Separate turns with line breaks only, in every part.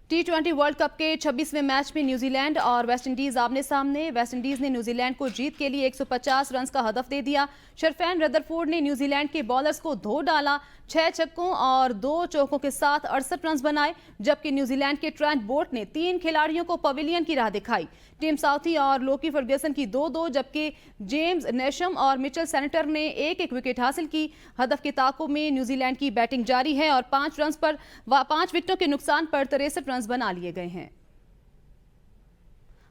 T20 world cup के 26वें match में New Zealand और वेस्ट इंडीज आमने सामने। वेस्ट इंडीज ने न्यूजीलैंड को जीत के लिए 150 रन का हदफ दे दिया। शरफैन रदरफोर्ड ने न्यूजीलैंड के बॉलर्स को धो डाला। 6 छक्कों और 2 चौकों के साथ 68 रन बनाए, जबकि न्यूजीलैंड के ट्रेंट बोल्ट ने 3 खिलाड़ियों को पवेलियन की राह दिखाई। टिम साउथी और लोकी फर्ग्यूसन की 2-2, जबकि जेम्स नेशम और मिचेल सैनेटर ने 1-1 विकेट हासिल की। हदफ के ताक़ुब में न्यूजीलैंड की बैटिंग जारी है और 5 विकेटों के नुकसान पर 63 रन बना लिए गए हैं।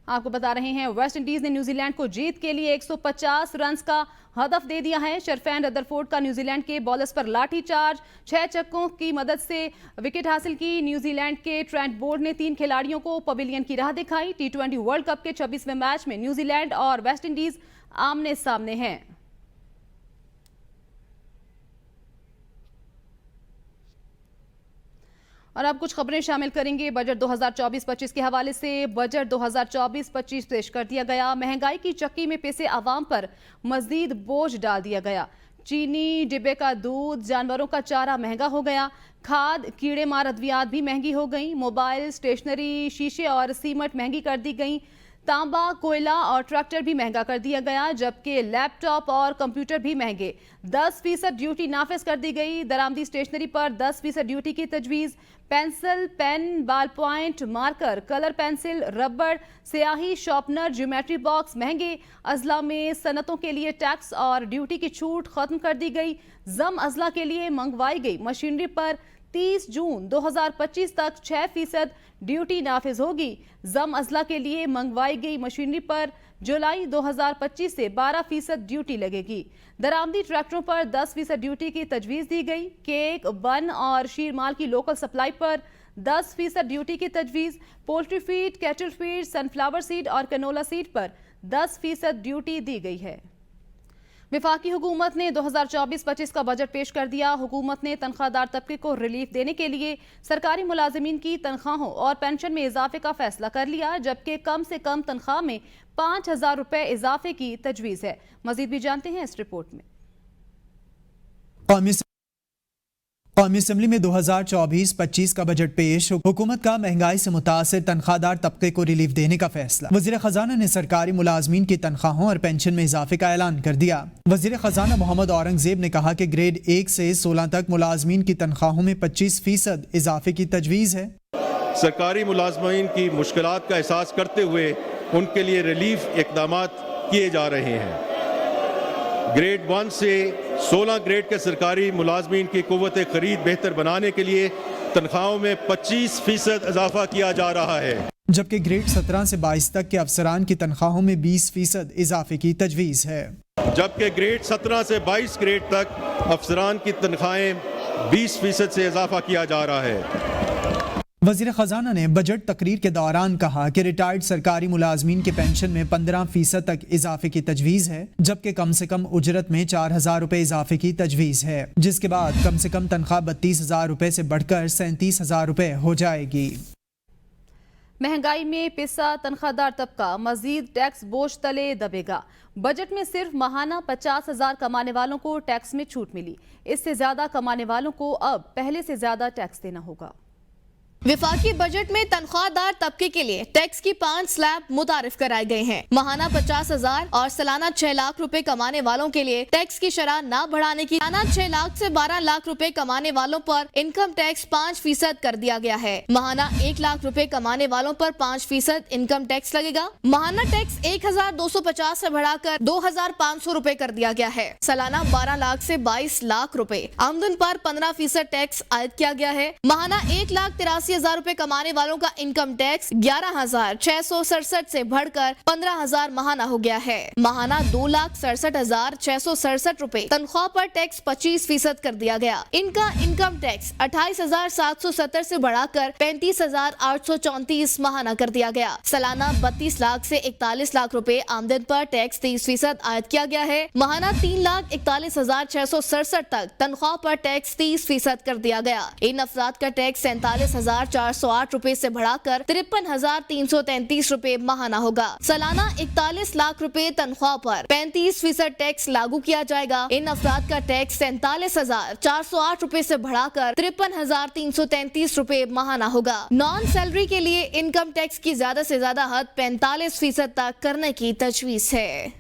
आपको बता रहे हैं, वेस्ट इंडीज ने न्यूजीलैंड को जीत के लिए 150 रन का हदफ दे दिया है। शरफैन रदरफोर्ड का न्यूजीलैंड के बॉलर्स पर लाठी चार्ज, 6 छक्कों की मदद से विकेट हासिल की। न्यूजीलैंड के ट्रेंट बोल्ट ने 3 खिलाड़ियों को पवेलियन की राह दिखाई। T20 वर्ल्ड कप के 26वें मैच में न्यूजीलैंड और वेस्ट इंडीज आमने सामने हैं। और अब कुछ खबरें शामिल करेंगे बजट 2024-25 के हवाले से। बजट 2024-25 पेश कर दिया गया। महंगाई की चक्की में पिसे आवाम पर मजीद बोझ डाल दिया गया। चीनी, डिब्बे का दूध, जानवरों का चारा महंगा हो गया। खाद, कीड़े मार अद्वियात भी महंगी हो गई। मोबाइल, स्टेशनरी, शीशे और सीमेंट महंगी कर दी गई। तांबा, कोयला और ट्रैक्टर भी महंगा कर दिया गया, जबकि लैपटॉप और कंप्यूटर भी महंगे। 10% ड्यूटी नाफिज कर दी गई। दरामदी स्टेशनरी पर 10% ड्यूटी की तजवीज़। पेंसिल, पेन, बाल पॉइंट, मार्कर, कलर पेंसिल, रबड़, स्याही, शार्पनर, ज्योमेट्री बॉक्स महंगे। अजला में सनतों के लिए टैक्स और ड्यूटी की छूट खत्म कर दी गई। जम अजला के लिए मंगवाई गई मशीनरी पर 30 जून 2025 तक 6% ड्यूटी नाफिज होगी। जम अजला के लिए मंगवाई गई मशीनरी पर जुलाई 2025 से 12% ड्यूटी लगेगी। दरामदी ट्रैक्टरों पर 10% ड्यूटी की तजवीज़ दी गई। केक, बन और शीर माल की लोकल सप्लाई पर 10% ड्यूटी की तजवीज़। Poultry feed, cattle feed, sunflower seed और कैनोला सीड पर 10% ड्यूटी दी गई है। वफाकी हुकूमत ने 2024-25 का बजट पेश कर दिया। हुकूमत ने तनख्वाहदार तबके को रिलीफ देने के लिए सरकारी मुलाजिमीन की तनख्वाहों और पेंशन में इजाफे का फैसला कर लिया, जबकि कम से कम तनख्वाह में 5,000 रुपए इजाफे की तजवीज़ है। मजीद भी जानते हैं इस रिपोर्ट में।
कौमी असम्बली में 2024-25 का बजट पेश। हुकूमत का महंगाई से मुतासिर तनख्वाहदार तबके को रिलीफ देने का फैसला। वज़ीर खजाना ने सरकारी मुलाजमीन की तनख्वाहों और पेंशन में इजाफे का ऐलान कर दिया। वज़ीर खजाना मोहम्मद औरंगजेब ने कहा कि ग्रेड 1 से 16 तक मुलाजमीन की तनख्वाहों में 25% इजाफे की तजवीज़ है।
सरकारी मुलाजमीन की मुश्किलात का एहसास करते हुए उनके लिए रिलीफ इकदाम किए जा रहे हैं। ग्रेड 1 से 16 ग्रेड के सरकारी मुलाजमीन की कुव्वत खरीद बेहतर बनाने के लिए तनख्वाहों में 25% इजाफा किया जा रहा है,
जबकि ग्रेड 17 से 22 तक के अफसरान की तनख्वाहों में 20% इजाफे की तजवीज़ है।
जबकि ग्रेड 17 से 22 ग्रेड तक अफसरान की तनख्वाहें 20% से इजाफा किया जा रहा है।
वज़ीर खजाना ने बजट तकरीर के दौरान कहा कि रिटायर्ड सरकारी मुलाजमीन के पेंशन में 15% तक इजाफे की तजवीज़ है, जबकि कम से कम उजरत में 4,000 रुपए इजाफे की तजवीज़ है, जिसके बाद कम से कम तनख्वाह 32,000 रुपए से बढ़कर 37,000 रुपए हो जाएगी।
महंगाई में पिसा तनख्वाहदार तबका मजीद टैक्स बोझ तले दबेगा। बजट में सिर्फ माहाना 50,000 कमाने वालों को टैक्स में छूट मिली। इससे ज्यादा कमाने वालों को अब पहले से ज्यादा टैक्स देना होगा।
विफाकी बजट में तनख्वाहदार तबके के लिए टैक्स की 5 स्लैब मुतारिफ कराए गए हैं। माहाना 50,000 और सालाना 6 लाख रुपए कमाने वालों के लिए टैक्स की शरह न बढ़ाने की। सालाना 6 लाख से 12 लाख रुपए कमाने वालों पर इनकम टैक्स 5% कर दिया गया है। माहाना 1 लाख रुपए कमाने वालों पर 5% इनकम टैक्स लगेगा। माहाना टैक्स 1,250 से बढ़ाकर 2,500 रुपए कर दिया गया है। सालाना 12 लाख से 22 लाख रुपए आमदन पर 15% टैक्स आयद किया गया है। माहाना 1,83,000 रुपए कमाने वालों का इनकम टैक्स 11,667 से बढ़कर 15,000 माहाना हो गया है। माहाना 2,67,667 रुपए तनख्वाह पर टैक्स 25% कर दिया गया। इनका इनकम टैक्स 28,770 से बढ़ाकर 35,834 माहाना कर दिया गया। सालाना 32 लाख से 41 लाख रुपए आमदन पर टैक्स 30% आयद किया गया है। माहाना 3,41,667 तक तनख्वाह पर टैक्स 30% कर दिया गया। इन अफराद का टैक्स 47,000 32,408 रुपए से बढ़ाकर 53,333 रुपए माहाना होगा। सालाना 41 लाख रुपए तनख्वाह पर 35% टैक्स लागू किया जाएगा। इन अफराद का टैक्स 47,408 रुपए से बढ़ाकर 53,333 रुपए माहाना होगा। नॉन सैलरी के लिए इनकम टैक्स की ज्यादा से ज्यादा हद 45% तक करने की तजवीज है।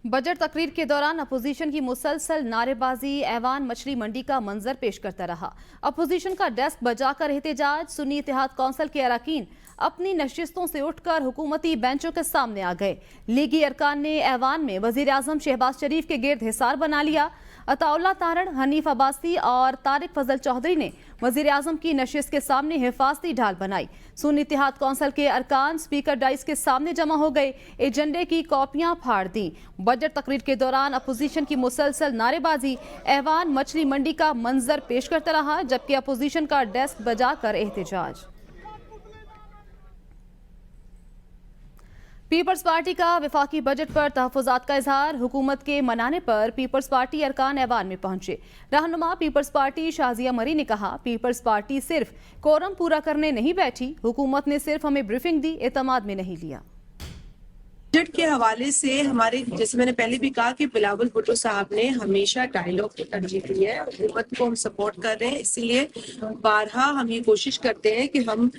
बजट तकरीर के दौरान अपोजिशन की मुसलसल नारेबाजी ऐवान मछली मंडी का मंजर पेश करता रहा। अपोजिशन का डेस्क बजाकर एहतजाज, सुन्नी इत्तेहाद कौंसिल के अरकान अपनी नशिस्तों से उठकर हुकूमती बेंचों के सामने आ गए। लीगी अरकान ने ऐवान में वजीर आजम शहबाज शरीफ के गिर्द हिसार बना लिया। अताउल्ला तारण, हनीफ अब्बासी और तारिक फजल चौधरी ने वजीर आजम की नशिस्त के सामने हिफाजती ढाल बनाई। सुन्नी इत्तेहाद कौंसिल के अरकान स्पीकर डाइस के सामने जमा हो गए, एजेंडे की कॉपियां फाड़ दी। बजट तकरीर के दौरान अपोजिशन की मुसलसल नारेबाजी ऐवान मछली मंडी का मंजर पेश करता रहा, जबकि अपोजिशन का डेस्क बजाकर एहतजाज। पीपल्स पार्टी का वफाकी बजट पर तहफ़्फ़ुज़ात का इजहार, हुकूमत के मनाने पर पीपल्स पार्टी अरकान ऐवान में पहुंचे। रहनुमा पीपल्स पार्टी शाजिया मरी ने कहा, पीपल्स पार्टी सिर्फ कोरम पूरा करने नहीं बैठी, हुकूमत ने सिर्फ हमें ब्रीफिंग दी, एतमाद में नहीं लिया।
बजट के हवाले से हमारे, जैसे मैंने पहले भी कहा कि बिलावल भुट्टो साहब ने हमेशा डायलॉग को तरजीह दी है। हुकूमत को हम सपोर्ट कर रहे हैं, इसीलिए बारहा हम ये कोशिश करते हैं कि हम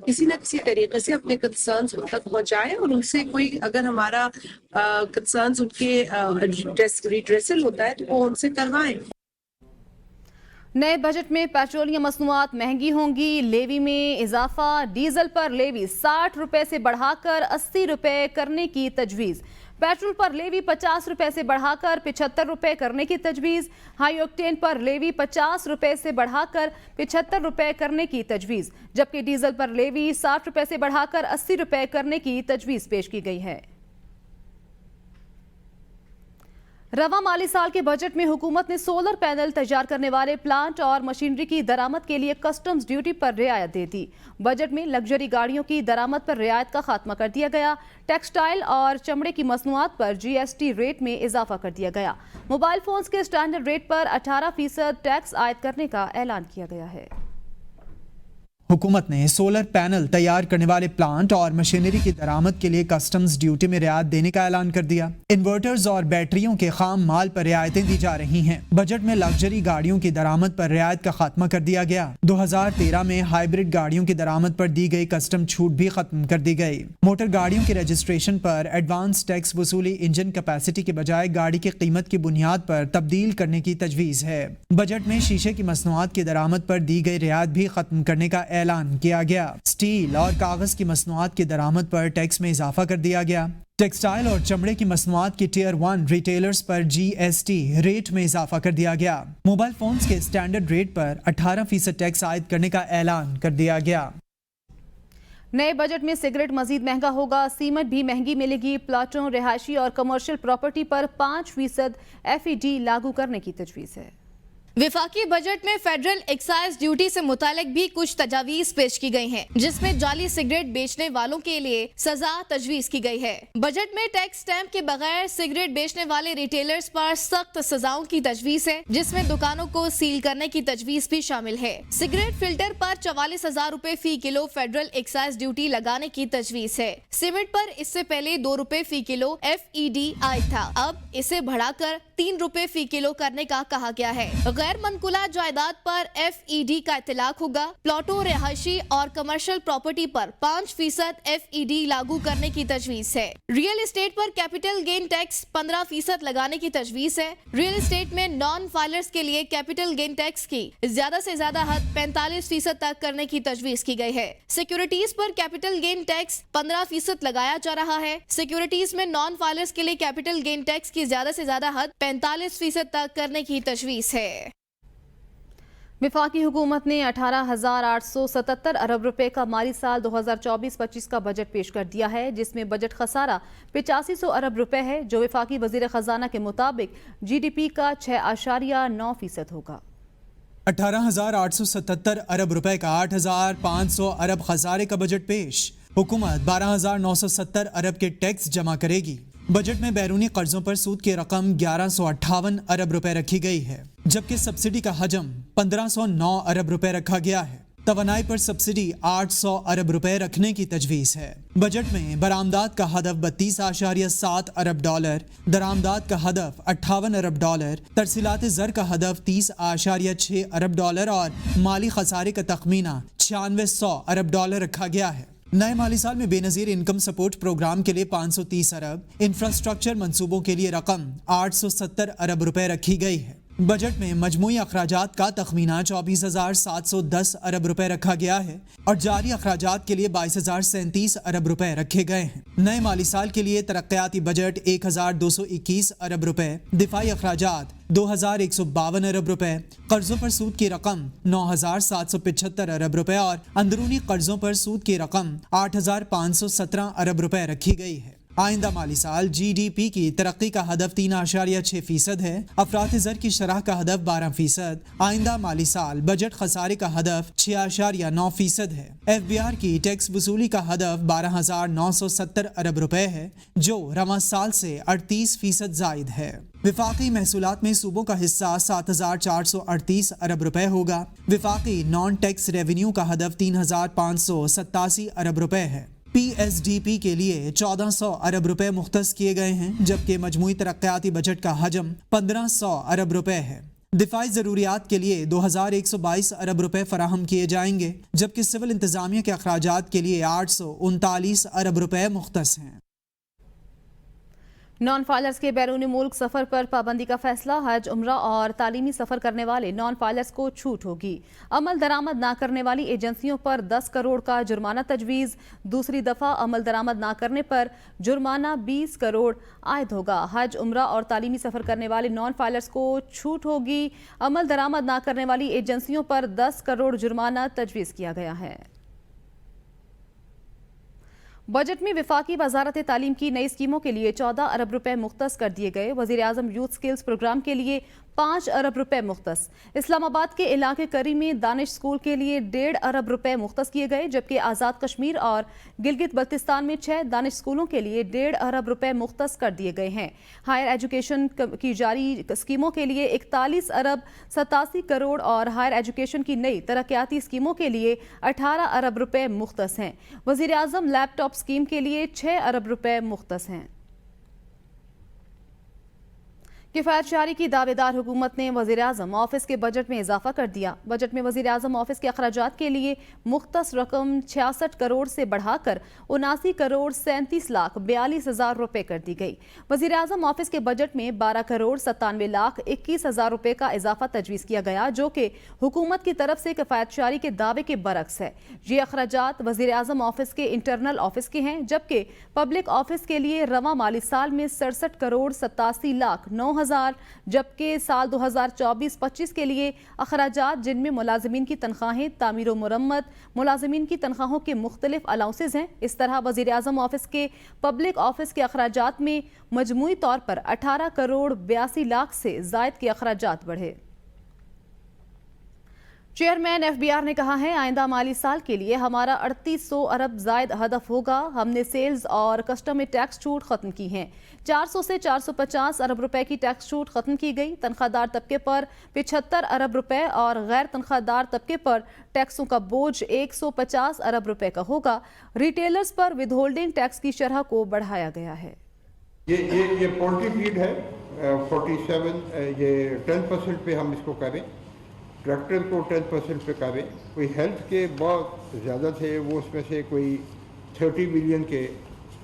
किसी न किसी तरीके से अपने कंसर्न्स उन तक पहुंचाएं और उनसे कोई अगर हमारा कंसर्न्स उनके रिड्रेसल होता है तो वो उनसे करवाएं।
नए बजट में पेट्रोलियम मसनूआत महंगी होंगी, लेवी में इजाफा, डीजल पर लेवी 60 रुपए से बढ़ाकर 80 रुपए करने की तजवीज़। पेट्रोल पर लेवी 50 रुपए से बढ़ाकर 75 रुपए करने की तजवीज़। हाई ऑक्टेन पर लेवी 50 रुपए से बढ़ाकर 75 रुपए करने की तजवीज़, जबकि डीजल पर लेवी 60 रुपए से बढ़ाकर 80 रुपए करने की तजवीज़ पेश की गई है। रवा माली साल के बजट में हुकूमत ने सोलर पैनल तैयार करने वाले प्लांट और मशीनरी की दरामद के लिए कस्टम्स ड्यूटी पर रियायत दे दी। बजट में लग्जरी गाड़ियों की दरामद पर रियायत का खात्मा कर दिया गया। टेक्सटाइल और चमड़े की मसनूआत पर GST रेट में इजाफा कर दिया गया। मोबाइल फोन्स के स्टैंडर्ड रेट पर 18% टैक्स आयद करने का ऐलान किया गया है।
हुकूमत ने सोलर पैनल तैयार करने वाले प्लांट और मशीनरी की दरामद के लिए कस्टम्स ड्यूटी में रियायत देने का ऐलान कर दिया। इन्वर्टर्स और बैटरियों के खाम माल पर रियायतें दी जा रही हैं। बजट में लग्जरी गाड़ियों की दरामद पर रियायत का खात्मा कर दिया गया। 2013 में हाइब्रिड गाड़ियों की दरामद पर दी गई कस्टम छूट भी खत्म कर दी गई। मोटर गाड़ियों की रजिस्ट्रेशन पर एडवांस टैक्स वसूली इंजन कैपेसिटी के बजाय गाड़ी की कीमत की बुनियाद पर तब्दील करने की तजवीज़ है। बजट में शीशे की मसनूआत की दरामद पर दी गई रियायत भी खत्म करने का ऐलान किया गया। स्टील और कागज की मसनूआत की दरामद पर टैक्स में इजाफा कर दिया गया। टेक्सटाइल और चमड़े की मसनूआत की टियर 1 रिटेलर्स पर GST रेट में इजाफा कर दिया गया। मोबाइल फोन्स के स्टैंडर्ड रेट पर 18% टैक्स आयद करने का ऐलान कर दिया गया।
नए बजट में सिगरेट मजीद महंगा होगा, सीमेंट भी महंगी मिलेगी। प्लाटों, रिहायशी और कमर्शियल प्रॉपर्टी पर 5% FED लागू करने की तजवीज़ है।
विफाकी बजट में फेडरल एक्साइज ड्यूटी से मुतालिक भी कुछ तजावीज पेश की गई हैं, जिसमें जाली सिगरेट बेचने वालों के लिए सजा तजवीज की गई है। बजट में टैक्स स्टैम्प के बगैर सिगरेट बेचने वाले रिटेलर्स पर सख्त सजाओं की तजवीज है, जिसमें दुकानों को सील करने की तजवीज भी शामिल है। सिगरेट फिल्टर पर 44,000 रुपए फी किलो फेडरल एक्साइज ड्यूटी लगाने की तजवीज है। सीमेंट पर इससे पहले 2 रुपए फी किलो FED आयद था, अब इसे बढ़ाकर 3 रुपए फी किलो करने का कहा गया है। गैर मनकुला जायदाद पर FED का इतलाक होगा। प्लॉटों, रिहायशी और कमर्शियल प्रॉपर्टी पर 5% FED लागू करने की तजवीज है। रियल एस्टेट पर कैपिटल गेन टैक्स 15% लगाने की तजवीज है। रियल एस्टेट में नॉन फाइलर्स के लिए कैपिटल गेन टैक्स की ज्यादा से ज्यादा हद 45% तक करने की तजवीज की गई है। सिक्योरिटीज पर कैपिटल गेन टैक्स 15% लगाया जा रहा है। सिक्योरिटीज में नॉन फाइलर्स के लिए कैपिटल गेन टैक्स की ज्यादा से ज्यादा हद 45% तक करने की तजवीज है।
वफाकी हुकूमत ने 18,877 अरब रुपए का माली साल 2024-25 का बजट पेश कर दिया है, जिसमें बजट खसारा 8500 अरब रुपए है, जो वफाकी वजीर खजाना के मुताबिक GDP का 6.9% होगा।
18,877 अरब रुपए का 8,500 अरब खसारे का बजट पेश। हुकूमत 12,970 अरब के टैक्स जमा करेगी। बजट में बैरूनी कर्जों पर सूद की रकम 1158 अरब रुपए रखी गई है, जबकि सब्सिडी का हजम 1509 अरब रुपए रखा गया है। توانائی پر سبسڈی 800 ارب روپے رکھنے کی تجویز ہے۔ بجٹ میں برآمدات کا ہدف 32.7 ارب ڈالر، درآمدات کا ہدف 58 ارب ڈالر، ترسیلات زر کا ہدف 30.6 ارب ڈالر اور مالی خسارے کا تخمینہ 9600 ارب ڈالر رکھا گیا ہے۔ نئے مالی سال میں بے نظیر انکم سپورٹ پروگرام کے لیے 530 ارب، انفراسٹرکچر منصوبوں کے لیے رقم 870 ارب روپے رکھی گئی ہے۔ بجٹ میں مجموعی اخراجات کا تخمینہ 24,710 ارب روپے رکھا گیا ہے اور جاری اخراجات کے لیے 22,037 ارب روپے رکھے گئے ہیں۔ نئے مالی سال کے لیے ترقیاتی بجٹ 1,221 ارب روپے، دفاعی اخراجات 2,152 ارب روپے، قرضوں پر سود کی رقم 9,775 ارب روپے اور اندرونی قرضوں پر سود کی رقم 8,517 ارب روپے رکھی گئی ہے۔ آئندہ مالی سال جی ڈی پی کی ترقی کا ہدف 3.6% ہے، افراط زر کی شرح کا ہدف 12%، آئندہ مالی سال بجٹ خسارے کا ہدف 6.9% ہے۔ ایف بی آر کی ٹیکس وصولی کا ہدف 12,970 ارب روپے ہے، جو رواں سال سے 38% زائد ہے۔ وفاقی محصولات میں صوبوں کا حصہ 7,438 ارب روپے ہوگا۔ وفاقی نان ٹیکس ریونیو کا ہدف 3,587 ارب روپے ہے۔ پی ایس ڈی پی کے لیے 1,400 ارب روپے مختص کیے گئے ہیں، جبکہ مجموعی ترقیاتی بجٹ کا حجم 1,500 ارب روپے ہے۔ دفاعی ضروریات کے لیے 2,122 ارب روپے فراہم کیے جائیں گے، جبکہ سول انتظامیہ کے اخراجات کے لیے 839 ارب روپے مختص ہیں۔
نان فائلرز کے بیرون ملک سفر پر پابندی کا فیصلہ، حج، عمرہ اور تعلیمی سفر کرنے والے نان فائلرز کو چھوٹ ہوگی۔ عمل درآمد نہ کرنے والی ایجنسیوں پر 10 کروڑ کا جرمانہ تجویز، دوسری دفعہ عمل درآمد نہ کرنے پر جرمانہ 20 کروڑ عائد ہوگا۔ حج، عمرہ اور تعلیمی سفر کرنے والے نان فائلرز کو چھوٹ ہوگی، عمل درآمد نہ کرنے والی ایجنسیوں پر 10 کروڑ جرمانہ تجویز کیا گیا ہے۔ بجٹ میں وفاقی وزارت تعلیم کی نئی اسکیموں کے لیے 14 ارب روپے مختص کر دیے گئے۔ وزیر اعظم یوتھ سکلز پروگرام کے لیے 5 ارب روپے مختص۔ اسلام آباد کے علاقے کری میں دانش اسکول کے لیے 1.5 ارب روپے مختص کیے گئے، جبکہ آزاد کشمیر اور گلگت بلتستان میں 6 دانش اسکولوں کے لیے 1.5 ارب روپے مختص کر دیے گئے ہیں۔ ہائر ایجوکیشن کی جاری اسکیموں کے لیے 41 ارب 87 کروڑ اور ہائر ایجوکیشن کی نئی ترقیاتی اسکیموں کے لیے 18 ارب روپے مختص ہیں۔ وزیر اعظم لیپ ٹاپ اسکیم کے لیے 6 ارب روپے مختص ہیں۔ کفایت شعاری کی دعوے دار حکومت نے وزیر اعظم آفس کے بجٹ میں اضافہ کر دیا۔ بجٹ میں وزیر اعظم آفس کے اخراجات کے لیے مختص رقم 66 کروڑ سے بڑھا کر 79 کروڑ 37 لاکھ 42 ہزار روپے کر دی گئی۔ وزیر اعظم آفس کے بجٹ میں 12 کروڑ 97 لاکھ 21 ہزار روپے کا اضافہ تجویز کیا گیا، جو کہ حکومت کی طرف سے کفایت شعاری کے دعوے کے برعکس ہے۔ یہ اخراجات وزیر اعظم آفس کے انٹرنل آفس کے ہیں، جبکہ پبلک آفس کے لیے رواں مالی سال میں 67 کروڑ 87 لاکھ 9 ہزار، جبکہ سال 2024-25 کے لیے اخراجات جن میں ملازمین کی تنخواہیں، تعمیر و مرمت، ملازمین کی تنخواہوں کے مختلف الاؤنسز ہیں۔ اس طرح وزیر اعظم آفس کے پبلک آفس کے اخراجات میں مجموعی طور پر 18 کروڑ 82 لاکھ سے زائد کے اخراجات بڑھے۔ چیئرمین ایف بی آر نے کہا ہے، آئندہ مالی سال کے لیے ہمارا 3800 ارب زائد ہدف ہوگا۔ ہم نے سیلز اور کسٹم میں ٹیکس چھوٹ ختم کی ہیں۔ 400 سے 450 ارب روپے کی ٹیکس چھوٹ ختم کی گئی۔ تنخواہ دار طبقے پر 75 ارب روپے اور غیر تنخواہ دار طبقے پر ٹیکسوں کا بوجھ 150 ارب روپے کا ہوگا۔ ریٹیلرز پر ود ہولڈنگ ٹیکس کی شرح کو بڑھایا گیا ہے۔
یہ پولٹری فیڈ ہے 47، یہ 10% پہ ہم اس کو کریں، ٹریکٹر کو 10% پہ کریں۔ کوئی ہیلتھ کے بہت زیادہ تھے، وہ اس میں سے کوئی 30 بلین کے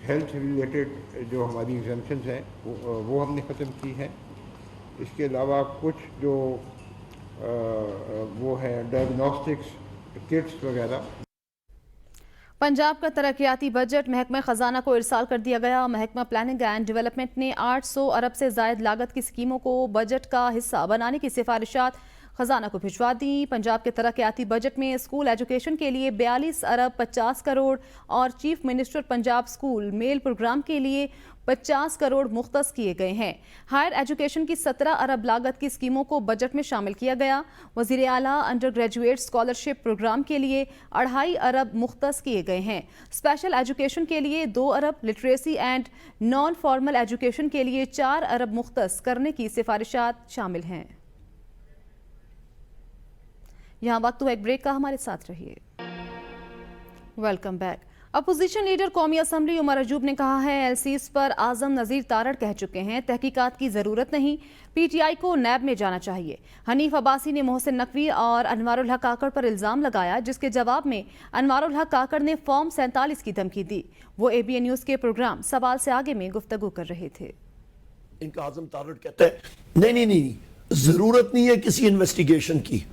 ہیلتھ ریلیٹڈ جو ہماری ایگزمپشنز ہیں وہ ہم نے ختم کی ہیں۔ اس کے علاوہ کچھ جو وہ ہیں ڈائگنوسٹکس کٹس وغیرہ۔
پنجاب کا ترقیاتی بجٹ محکمہ خزانہ کو ارسال کر دیا گیا۔ محکمہ پلاننگ اینڈ ڈیولپمنٹ نے 800 ارب سے زائد لاگت کی اسکیموں کو بجٹ کا حصہ بنانے کی سفارشات خزانہ کو بھجوا دی۔ پنجاب کے ترقیاتی بجٹ میں اسکول ایجوکیشن کے لیے 42 ارب 50 کروڑ اور چیف منسٹر پنجاب اسکول میل پروگرام کے لیے 50 کروڑ مختص کیے گئے ہیں۔ ہائر ایجوکیشن کی 17 ارب لاگت کی اسکیموں کو بجٹ میں شامل کیا گیا۔ وزیر اعلیٰ انڈر گریجویٹ اسکالرشپ پروگرام کے لیے 2.5 ارب مختص کیے گئے ہیں۔ اسپیشل ایجوکیشن کے لیے 2 ارب، literacy and non formal education کے لیے 4 ارب مختص کرنے کی سفارشات شامل ہیں۔ यहाँ वक्त हुआ एक ब्रेक का, हमारे साथ रहिए। Welcome back. अपोजिशन लीडर कौमी असम्बली उमर अजूब ने कहा है एलसीज पर आजम नज़ीर तारड़ कह चुके हैं तहकीकात की ज़रूरत नहीं, पीटीआई को नैब में जाना चाहिए। हनीफ अब्बासी ने मोहसिन नकवी और अनवारुल हक काकड़ पर इल्ज़ाम लगाया, जिसके जवाब में अनवारुल हक काकड़ ने फॉर्म 47 की धमकी दी। वो एबीएन न्यूज़ के प्रोग्राम सवाल से आगे में गुफ्तगू कर रहे थे।
इनका आजम तारड़ कहता है नहीं, जरूरत नहीं है किसी इन्वेस्टिगेशन की।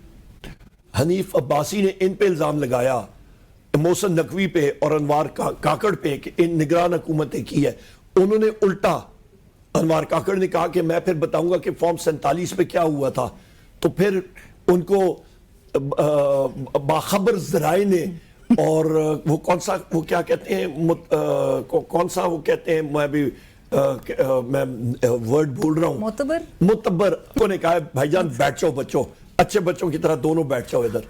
हनीफ अब्बासी ने इन पे इल्जाम लगाया, मोहसिन नकवी पे और अनवार काकड़ पे कि इन निगरान हुकूमतें की है। उन्होंने उल्टा अनवार काकड़ ने कहा कि मैं फिर बताऊंगा कि फॉर्म 47 पे क्या हुआ था। तो फिर उनको बाखबर जराए ने और वो क्या कहते हैं कौन सा वो कहते हैं, मैं वर्ड भूल रहा हूँ, मुतबर को ने कहा भाईजान बैठ जाओ बच्चों, अच्छे बच्चों की तरह दोनों बैठ जाओ इधर।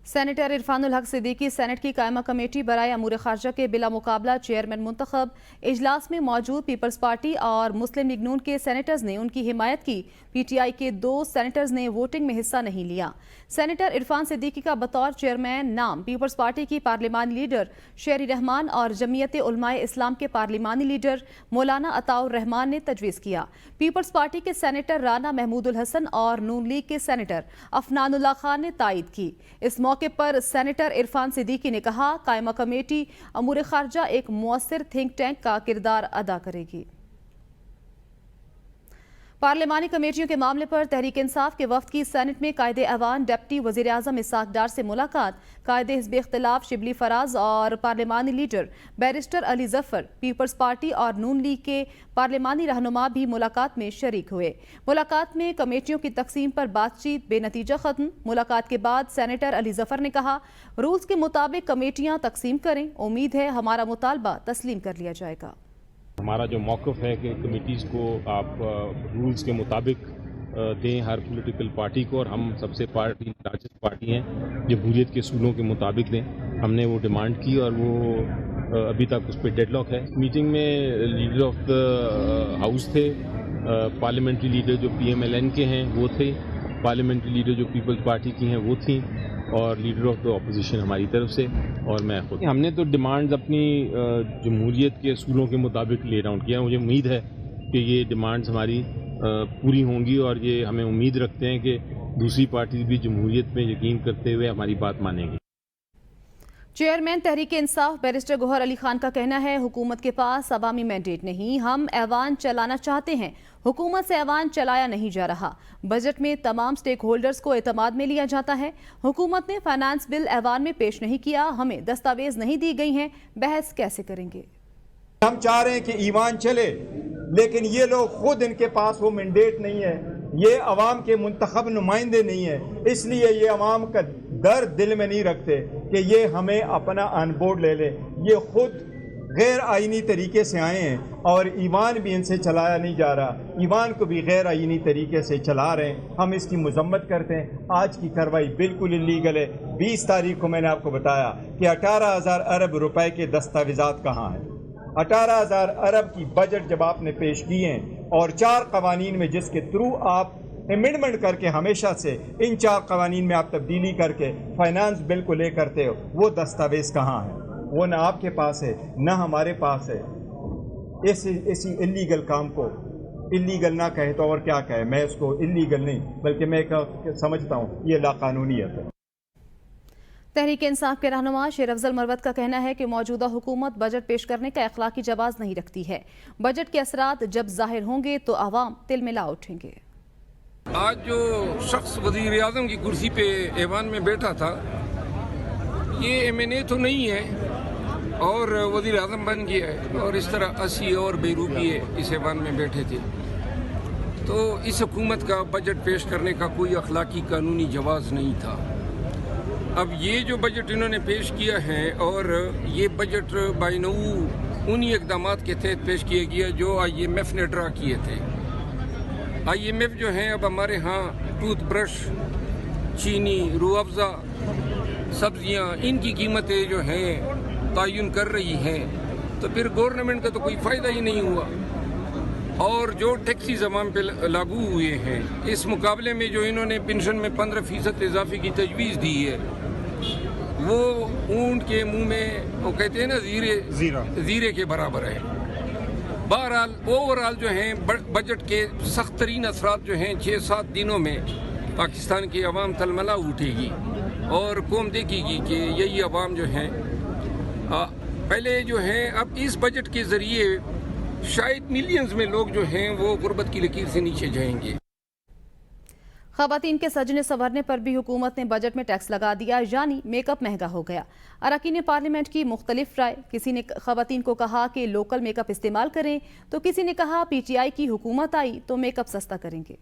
सेनेटर इरफानुल हक सिद्दीकी सेनेट की कायमा कमेटी बराए अमूर खारजा के बिला मुकाबला चेयरमैन मुंतखब। इजलास में मौजूद पीपल्स पार्टी और मुस्लिम लीग नून के सेनेटर्स ने उनकी हिमायत की। पीटीआई के 2 सेनेटर्स ने वोटिंग में हिस्सा नहीं लिया। सेनेटर इरफान सिद्दीकी का बतौर चेयरमैन नाम पीपल्स पार्टी की पार्लिमानी लीडर शेरी रहमान और जमीयत उलमाए इस्लाम के पार्लिमानी लीडर मौलाना अताउर रहमान ने तजवीज़ किया। पीपल्स पार्टी के सेनेटर राना महमूदुल हसन और नून लीग के सेनेटर अफनानुल्लाह खान ने तायद की। इस मौके पर सेनेटर इरफान सिद्दीकी ने कहा कायमा कमेटी अमूर खारजा एक मुअस्सिर थिंक टैंक का किरदार अदा करेगी। पार्लिमानी कमेटियों के मामले पर तहरीक इंसाफ के वफ्द की सेनेट में कायदे अवान डिप्टी वज़ीर आज़म इसाक डार से मुलाकात। कायदे हिज़्ब इख्तिलाफ शिबली फराज और पार्लिमानी लीडर बैरिस्टर अली जफर, पीपल्स पार्टी और नून लीग के पार्लिमानी रहनुमा भी मुलाकात में शरीक हुए। मुलाकात में कमेटियों की तकसीम पर बातचीत बेनतीजा खत्म। मुलाकात के बाद सेनेटर अली जफर ने कहा रूल्स के मुताबिक कमेटियां तकसीम करें, उम्मीद है हमारा मुतालबा तस्लीम कर लिया जाएगा।
हमारा जो मौक़िफ़ है कि कमेटीज़ को आप रूल्स के मुताबिक दें हर पॉलिटिकल पार्टी को, और हम सबसे लार्जेस्ट पार्टी हैं, जमहूरियत के असूलों के मुताबिक दें। हमने वो डिमांड की और वो अभी तक उस पर डेडलॉक है। मीटिंग में लीडर ऑफ द हाउस थे, पार्लियामेंट्री लीडर जो PMLN के हैं वो थे, पार्लियामेंट्री लीडर जो पीपल्स पार्टी की हैं वो थी, और लीडर ऑफ द अपोजिशन हमारी तरफ से और मैं खुद। हमने तो डिमांड्स अपनी जमहूरियत के असूलों के मुताबिक ले डाउन किया। मुझे उम्मीद है कि ये डिमांड्स हमारी पूरी होंगी, और ये हमें उम्मीद रखते हैं कि दूसरी पार्टी भी जमहूरियत में यकीन करते हुए हमारी बात मानेंगी।
चेयरमैन तहरीक इंसाफ बैरिस्टर गौहर अली खान का कहना है हुकूमत के पास अवामी मैंडेट नहीं, हम ऐवान चलाना चाहते हैं, हुकूमत से ऐवान चलाया नहीं जा रहा। बजट में तमाम स्टेक होल्डर्स को एतमाद में लिया जाता है। हुकूमत ने फाइनेंस बिल ऐवान में पेश नहीं किया, हमें दस्तावेज नहीं दी गई हैं, बहस कैसे करेंगे।
हम चाह रहे हैं कि ईमान चले, लेकिन ये लोग खुद, इनके पास वो मैंडेट नहीं है, ये अवाम के मुंतखब नुमाइंदे नहीं है, इसलिए ये अवाम का दर्द दिल में नहीं रखते कि ये हमें अपना ऑन बोर्ड ले ले। ये खुद गैर आइनी तरीके से आए हैं और ईवान भी इनसे चलाया नहीं जा रहा, ईवान को भी गैर आइनी तरीके से चला रहे हैं। हम इसकी मजम्मत करते हैं। आज की कार्रवाई बिल्कुल इलीगल है। 20 तारीख को मैंने आपको बताया कि 18,000 अरब रुपए के दस्तावेजात कहाँ हैं। 18,000 अरब की बजट जब आपने पेश किए हैं और 4 कवानीन में जिसके थ्रू आप अमेंडमेंट करके हमेशा से इन 4 कवानीन में आप तब्दीली करके फाइनेंस बिल को ले करते हो, वो दस्तावेज कहाँ है? वो ना आपके पास है ना हमारे पास है। इसी इलीगल काम को इलीगल ना कहे तो और क्या कहे। मैं इसको इलीगल नहीं बल्कि मैं समझता हूँ ये लाकानूनियत है।
तहरीक इंसाफ के रहनुमा शेर अफजल मरवत का कहना है कि मौजूदा हुकूमत बजट पेश करने का अखलाकी जवाज़ नहीं रखती है। बजट के असरात जब जाहिर होंगे तो आवाम तिलमिला उठेंगे।
आज जो शख्स वज़ीर आज़म की कुर्सी पे ऐवान में बैठा था, ये MNA तो नहीं है और वज़ीर आज़म बन गया है, और इस तरह 80 और बेरूपिये इस ऐवान में बैठे थे। तो इस हुकूमत का बजट पेश करने का कोई अखलाकी कानूनी जवाज़ नहीं था। अब ये जो बजट इन्होंने पेश किया है, और ये बजट बाइनऊ उन्हीं इक़दामात के तहत पेश किया गया जो IMF ने ड्रा किए थे। IMF जो है अब हमारे यहाँ टूथब्रश, चीनी, रूह अफ़ज़ा, सब्जियाँ, इनकी कीमतें जो हैं तयन कर रही हैं, तो फिर गवर्नमेंट का तो कोई फ़ायदा ही नहीं हुआ। اور جو ٹیکسیز عوام پہ لاگو ہوئے ہیں اس مقابلے میں جو انہوں نے پنشن میں 15% اضافے کی تجویز دی ہے وہ اونٹ کے منہ میں وہ کہتے ہیں نا زیرے کے برابر ہے. بہرحال اوورال جو ہیں بجٹ کے سخت ترین اثرات جو ہیں 6-7 دنوں میں پاکستان کی عوام تلملا اٹھے گی اور قوم دیکھے گی کہ یہی عوام جو ہیں پہلے جو ہیں اب اس بجٹ کے ذریعے شاید ملینز میں لوگ جو ہیں وہ غربت کی لکیر سے نیچے جائیں گے.
خواتین کے سجنے سنورنے پر بھی حکومت نے بجٹ میں ٹیکس لگا دیا، یعنی میک اپ مہنگا ہو گیا. اراکین پارلیمنٹ کی مختلف رائے، کسی نے خواتین کو کہا کہ لوکل میک اپ استعمال کریں تو کسی نے کہا پی ٹی آئی کی حکومت آئی تو میک اپ سستا کریں گے.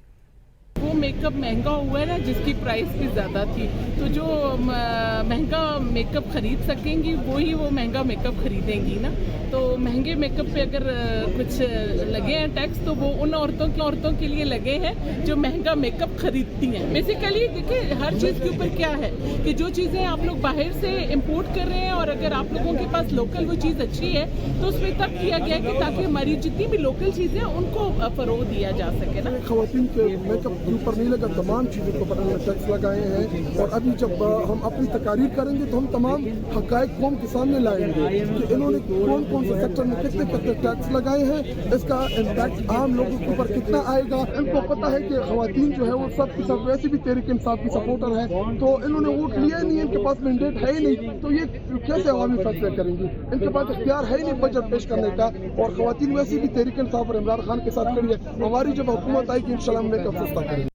وہ میک اپ مہنگا ہوا ہے نا جس کی پرائس بھی زیادہ تھی، تو جو مہنگا میک اپ خرید سکیں گی وہی وہ مہنگا میک اپ خریدیں گی نا. تو مہنگے میک اپ پہ اگر کچھ لگے ہیں ٹیکس تو وہ ان عورتوں کے لیے لگے ہیں جو مہنگا میک اپ خریدتی ہیں. بیسیکلی دیکھیں ہر چیز کے اوپر کیا ہے کہ جو چیزیں آپ لوگ باہر سے امپورٹ کر رہے ہیں اور اگر آپ لوگوں کے پاس لوکل وہ چیز اچھی ہے تو اس میں تب کیا گیا کہ تاکہ ہماری جتنی بھی لوکل چیزیں ہیں ان کو فروغ دیا جا سکے نا.
خواتین کے میک اپ اوپر نہیں لگا، تمام چیزوں کے اوپر ٹیکس لگائے ہیں اور ابھی جب ہم اپنی تقاریر کریں گے تو ہم تمام حقائق قوم کے سامنے لائیں گے کہ انہوں نے کون کون سے سیکٹر میں کتنے ٹیکس لگائے ہیں، اس کا امپیکٹ عام لوگوں کے اوپر کتنا آئے گا. ان کو پتہ ہے کہ خواتین جو ہے وہ سب کے سب ویسے بھی تحریک انصاف کی سپورٹر ہیں، تو انہوں نے ووٹ لیا ہی نہیں، ان کے پاس مینڈیٹ ہے ہی نہیں، تو یہ کیسے عوامی فیصلے کریں گی؟ ان کے پاس اختیار ہے ہی نہیں بجٹ پیش کرنے کا. اور خواتین ویسے بھی تحریک انصاف اور عمران خان کے ساتھ کھڑی ہے. ہماری جب حکومت آئے گی انشاءاللہ ہم میک اپ سستا کریں گے.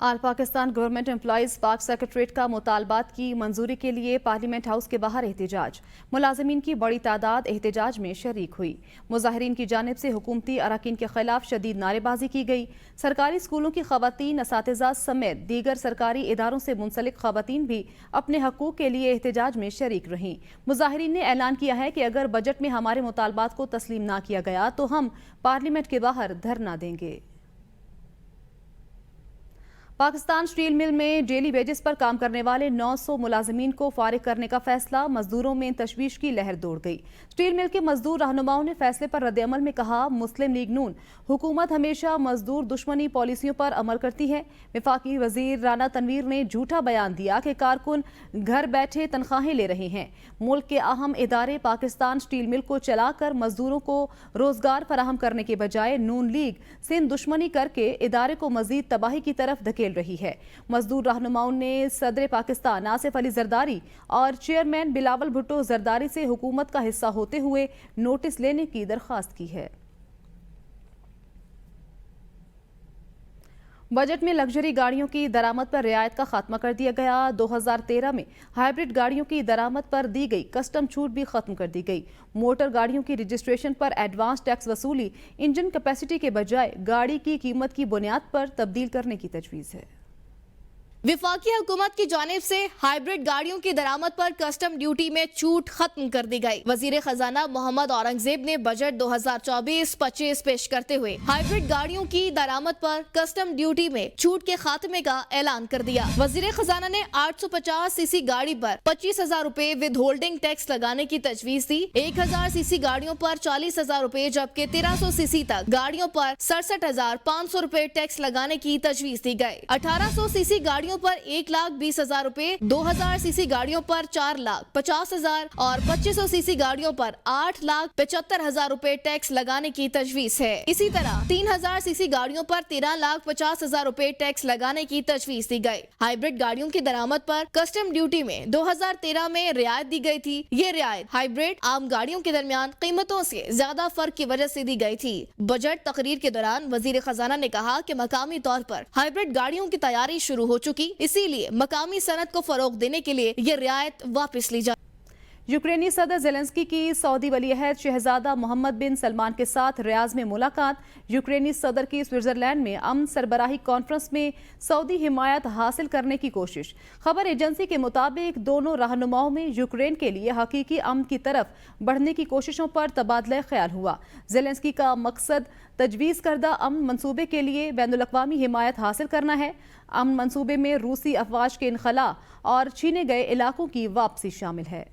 آل پاکستان گورنمنٹ امپلائیز پاک سیکریٹریٹ کا مطالبات کی منظوری کے لیے پارلیمنٹ ہاؤس کے باہر احتجاج. ملازمین کی بڑی تعداد احتجاج میں شریک ہوئی. مظاہرین کی جانب سے حکومتی اراکین کے خلاف شدید نعرے بازی کی گئی. سرکاری اسکولوں کی خواتین، اساتذہ سمیت دیگر سرکاری اداروں سے منسلک خواتین بھی اپنے حقوق کے لیے احتجاج میں شریک رہیں. مظاہرین نے اعلان کیا ہے کہ اگر بجٹ میں ہمارے مطالبات کو تسلیم نہ کیا گیا تو ہم پارلیمنٹ کے باہر دھرنا دیں گے. پاکستان سٹیل مل میں ڈیلی ویجز پر کام کرنے والے 900 ملازمین کو فارغ کرنے کا فیصلہ. مزدوروں میں تشویش کی لہر دوڑ گئی. سٹیل مل کے مزدور رہنماؤں نے فیصلے پر رد عمل میں کہا، مسلم لیگ نون حکومت ہمیشہ مزدور دشمنی پالیسیوں پر عمل کرتی ہے. وفاقی وزیر رانا تنویر نے جھوٹا بیان دیا کہ کارکن گھر بیٹھے تنخواہیں لے رہے ہیں. ملک کے اہم ادارے پاکستان سٹیل مل کو چلا کر مزدوروں کو روزگار فراہم کرنے کے بجائے نون لیگ سندھ دشمنی کر کے ادارے کو مزید تباہی کی طرف دھکیل رہی ہے. مزدور رہنماؤں نے صدر پاکستان آصف علی زرداری اور چیئرمین بلاول بھٹو زرداری سے حکومت کا حصہ ہوتے ہوئے نوٹس لینے کی درخواست کی ہے. بجٹ میں لگژری گاڑیوں کی درآمد پر رعایت کا خاتمہ کر دیا گیا. 2013 میں ہائیبرڈ گاڑیوں کی درآمد پر دی گئی کسٹم چھوٹ بھی ختم کر دی گئی. موٹر گاڑیوں کی رجسٹریشن پر ایڈوانس ٹیکس وصولی انجن کیپیسٹی کے بجائے گاڑی کی قیمت کی بنیاد پر تبدیل کرنے کی تجویز ہے.
وفاقی حکومت کی جانب سے ہائیبرڈ گاڑیوں کی درآمد پر کسٹم ڈیوٹی میں چھوٹ ختم کر دی گئی. وزیر خزانہ محمد اورنگزیب نے بجٹ 2024-25 پیش کرتے ہوئے ہائیبرڈ گاڑیوں کی درآمد پر کسٹم ڈیوٹی میں چھوٹ کے خاتمے کا اعلان کر دیا. وزیر خزانہ نے 850 سی سی گاڑی پر 25,000 روپے ود ہولڈنگ ٹیکس لگانے کی تجویز دی. 1000 سی سی گاڑیوں پر 40,000 روپے جبکہ 1300 سی سی تک گاڑیوں پر 67,500 روپے ٹیکس لگانے کی تجویز دی گئی. 1800 سی سی گاڑیوں پر 1,20,000 روپے، 2000 سی سی گاڑیوں پر 4,50,000 اور 2500 سی سی گاڑیوں پر 8,75,000 روپے ٹیکس لگانے کی تجویز ہے. اسی طرح 3000 سی سی گاڑیوں پر 13,50,000 روپے ٹیکس لگانے کی تجویز دی گئی. ہائیبرڈ گاڑیوں کی درآمد پر کسٹم ڈیوٹی میں 2013 میں رعایت دی گئی تھی. یہ رعایت ہائیبرڈ عام گاڑیوں کے درمیان قیمتوں سے زیادہ فرق کی وجہ سے دی گئی تھی. بجٹ تقریر کے دوران وزیر خزانہ نے کہا کہ مقامی طور پر ہائیبرڈ گاڑیوں کی تیاری شروع ہو چکی، اسی لیے مقامی صنعت کو فروغ دینے کے لیے یہ رعایت واپس لی جائے.
یوکرینی صدر زیلنسکی کی سعودی ولی عہد شہزادہ محمد بن سلمان کے ساتھ ریاض میں ملاقات. یوکرینی صدر کی سوئٹزرلینڈ میں امن سربراہی کانفرنس میں سعودی حمایت حاصل کرنے کی کوشش. خبر ایجنسی کے مطابق دونوں رہنماؤں میں یوکرین کے لیے حقیقی امن کی طرف بڑھنے کی کوششوں پر تبادلہ خیال ہوا. زیلنسکی کا مقصد تجویز کردہ امن منصوبے کے لیے بین الاقوامی حمایت حاصل کرنا ہے. امن منصوبے میں روسی افواج کے انخلاء اور چھینے گئے علاقوں کی واپسی شامل ہے.